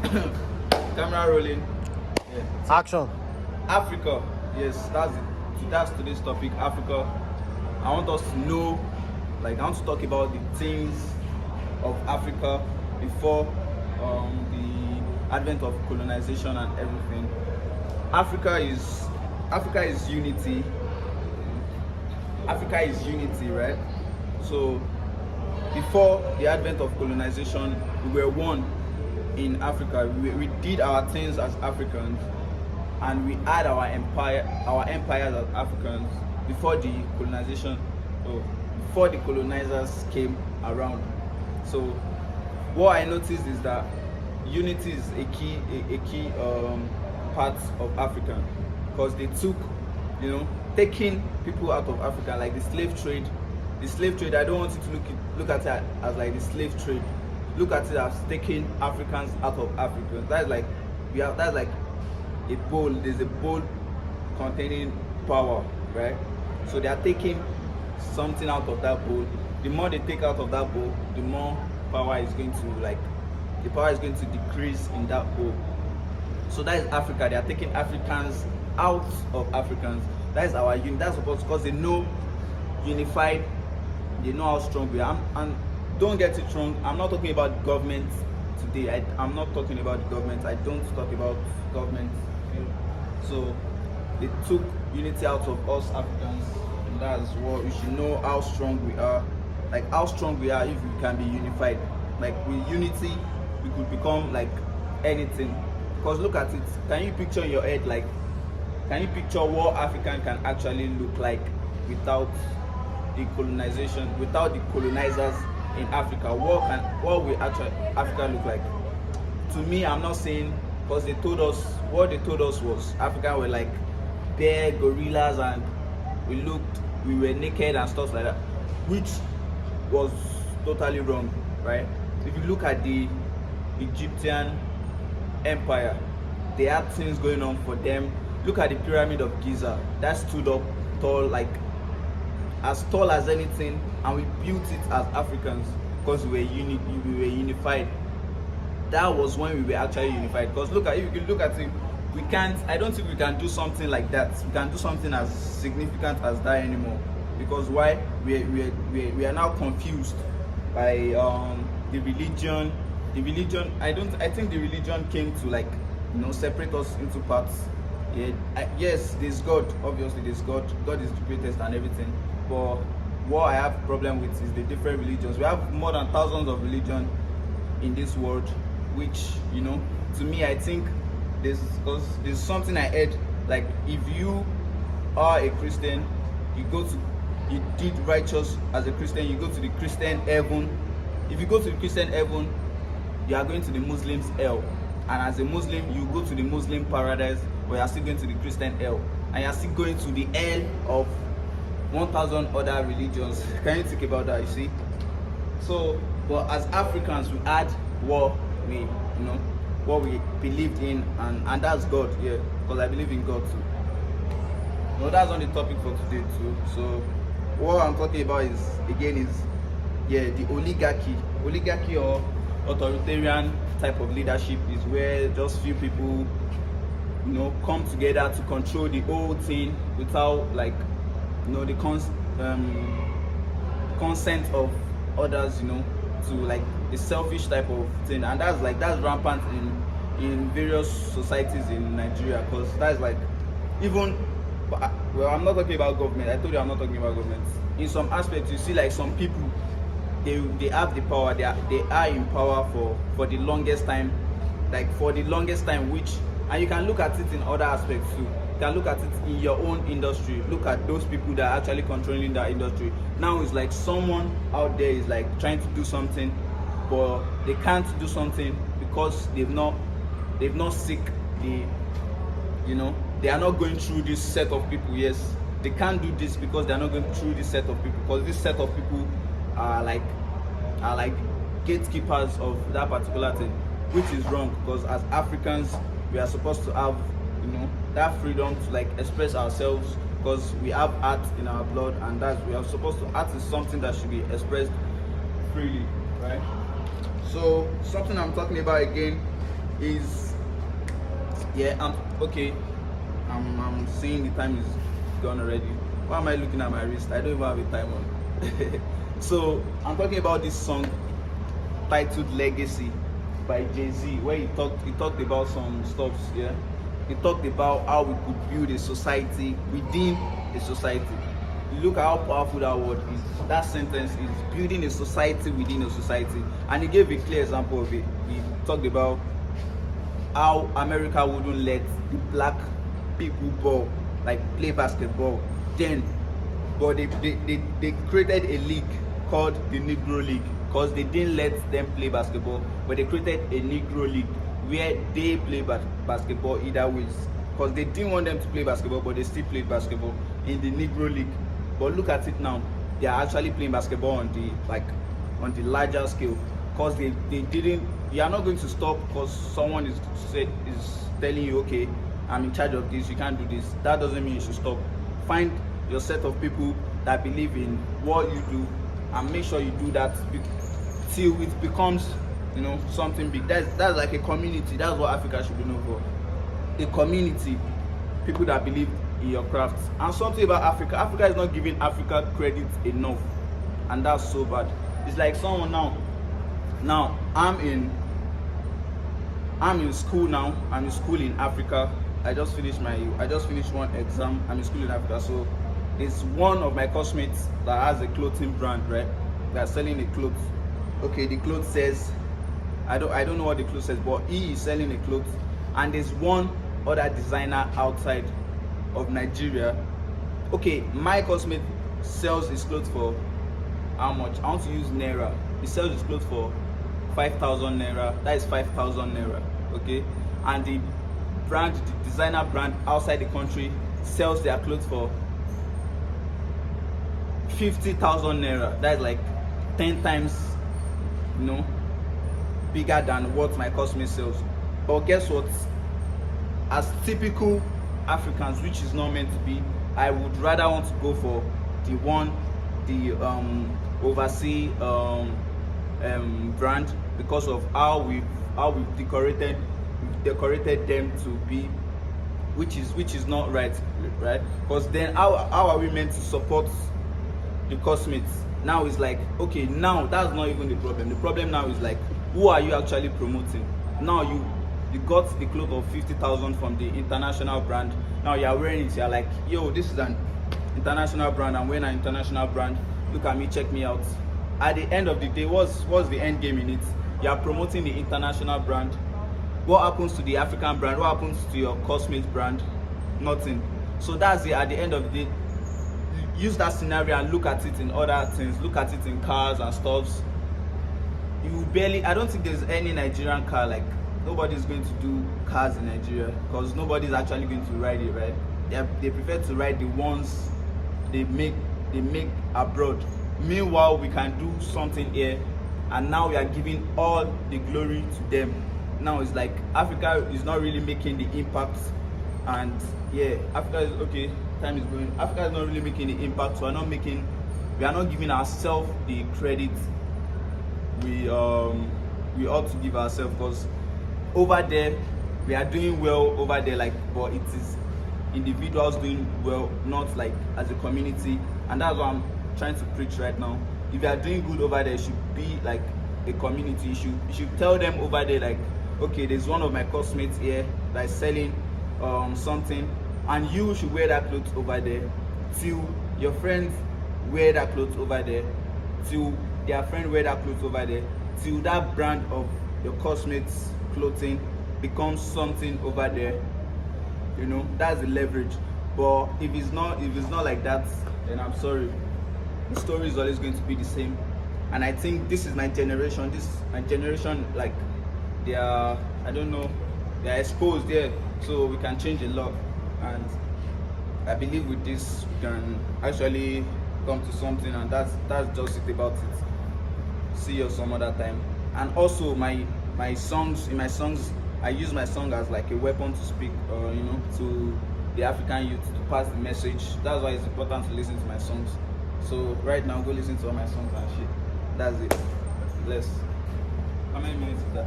Camera rolling. Yeah. Action. Africa. Yes, that's it. That's today's topic. Africa. I want us to know, I want to talk about the things of Africa before the advent of colonization and everything. Africa is unity. Africa is unity, right? So before the advent of colonization, we were one in Africa. We did our things as Africans, and we had our empires as Africans before the colonization, before the colonizers came around. So what I noticed is that unity is a key part of Africa, because they took, taking people out of Africa, like the slave trade. The slave trade, I don't want you to look at it as like the slave trade. Look at it as taking Africans out of Africa. That's like a bowl. There's a bowl containing power, right? So they are taking something out of that bowl. The more they take out of that bowl, the more power is going to decrease in that bowl. So that is Africa. They are taking Africans out of Africans. That is our unity. That's because they know unified. They know how strong we are. And don't get it wrong, I'm not talking about government today. I'm not talking about the government. I don't talk about government. So they took unity out of us Africans, and that's what we should know, how strong we are. Like how strong we are if we can be unified. Like with unity, we could become like anything. Because look at it. Can you picture in your head, can you picture what African can actually look like without the colonization, without the colonizers in Africa? What will actually Africa look like? To me, I'm not saying, because what they told us was Africa were like bear, gorillas, and we were naked and stuff like that, which was totally wrong, right? If you look at the Egyptian empire, they had things going on for them. Look at the pyramid of Giza, that stood up tall, like as tall as anything, and we built it as Africans because we were unified. That was when we were actually unified. Because if you look at it, I don't think we can do something like that. We can do something as significant as that anymore. Because why? We are now confused by the religion. I think the religion came to separate us into parts. Yes, there's God. Obviously, there's God. God is the greatest and everything. But what I have a problem with is the different religions. We have more than thousands of religions in this world, which, to me, I think there's something I heard, like if you are a Christian, you did righteous as a Christian, you go to the Christian heaven. If you go to the Christian heaven, you are going to the Muslims hell. And as a Muslim, you go to the Muslim paradise, but you are still going to the Christian hell. And you are still going to the hell of 1,000 other religions. Can you think about that? You see? So, but as Africans, we had what we believed in, and that's God. Yeah, because I believe in God too. That's on the topic for today too. So what I'm talking about is the oligarchy or authoritarian type of leadership is where just few people come together to control the whole thing without the consent of others, to a selfish type of thing. And that's rampant in various societies in Nigeria, because that's I'm not talking about government. I told you I'm not talking about government. In some aspects, you see some people, they have the power, they are in power for the longest time, which, and you can look at it in other aspects too. You can look at it in your own industry. Look at those people that are actually controlling that industry. Now it's someone out there is trying to do something, but they can't do something because they've not seek they are not going through this set of people. Yes, they can't do this because they are not going through this set of people, because this set of people are gatekeepers of that particular thing, which is wrong. Because as Africans, we are supposed to have that freedom to express ourselves, because we have art in our blood, and art is something that should be expressed freely, right? So something I'm talking about again is, yeah, okay. I'm seeing the time is gone already. Why am I looking at my wrist? I don't even have a time on. So I'm talking about this song titled Legacy by Jay-Z, where he talked about some stuff. Yeah, he talked about how we could build a society within a society. You look at how powerful that word is. That sentence is building a society within a society, and he gave a clear example of it. He talked about how America wouldn't let the black people ball, like play basketball then, but they created a league called the Negro League, because they didn't let them play basketball, but they created a Negro League where they play basketball either ways, because they didn't want them to play basketball, but they still played basketball in the Negro League. But look at it now, they are actually playing basketball on the larger scale, because they didn't. You are not going to stop because someone is telling you, okay, I'm in charge of this, you can't do this. That doesn't mean you should stop. Find your set of people that believe in what you do and make sure you do that till it becomes, something big. That's like a community. That's what Africa should be known for. A community, people that believe in your craft. And something about Africa is not giving Africa credit enough, and that's so bad. It's like someone now I'm in school now. I'm in school in Africa. I just finished one exam. I'm in school in Africa. So it's one of my classmates that has a clothing brand, right? They're selling a clothes. Okay, the clothes says, I don't know what the clothes says, but he is selling a clothes, and there's one other designer outside of Nigeria. Okay, my classmate sells his clothes for how much? I want to use Naira. He sells his clothes for 5,000 Naira. That is 5,000 Naira. Okay, and the designer brand outside the country sells their clothes for 50,000 Naira. That is like 10 times, bigger than what my classmate sells. But guess what? As typical Africans, which is not meant to be, I would rather want to go for the overseas brand, because of how we've decorated them to be, which is not right? Because then how are we meant to support the classmates? Now it's like, okay, now that's not even the problem. The problem now is like, who are you actually promoting? Now you got the cloth of 50,000 from the international brand. Now you're wearing it, you're like, yo, this is an international brand, I'm wearing an international brand, look at me, check me out. At the end of the day, what's the end game in it? You are promoting the international brand. What happens to the African brand? What happens to your classmates brand? Nothing. So that's it. At the end of the day, use that scenario and look at it in other things. Look at it in cars and stuffs. I don't think there's any Nigerian car, like nobody's going to do cars in Nigeria, because nobody's actually going to ride it, right? They prefer to ride the ones they make abroad. Meanwhile, we can do something here, and now we are giving all the glory to them. Now it's like Africa is not really making the impact, and yeah, Africa is okay. Time is going. Africa is not really making the impact. So we are not giving ourselves the credit we ought to give ourselves, because over there we are doing well over there, like, but it is individuals doing well, not like as a community. And that's what I'm trying to preach right now. If you are doing good over there, it should be like a community. You should tell them over there, like, okay, there's one of my classmates here that is selling something, and you should wear that clothes over there, till your friends wear that clothes over there, till their friend wear that clothes over there, till that brand of your classmates clothing becomes something over there. That's the leverage. But if it's not like that, then I'm sorry, the story is always going to be the same. And I think this is my generation, like, they are, I don't know, they are exposed there, so we can change a lot. And I believe with this we can actually come to something, and that's just it about it. See you some other time. And also in my songs, I use my song as like a weapon to speak, to the African youth, to pass the message. That's why it's important to listen to my songs. So right now, go listen to all my songs and shit. That's it. Bless. How many minutes is that?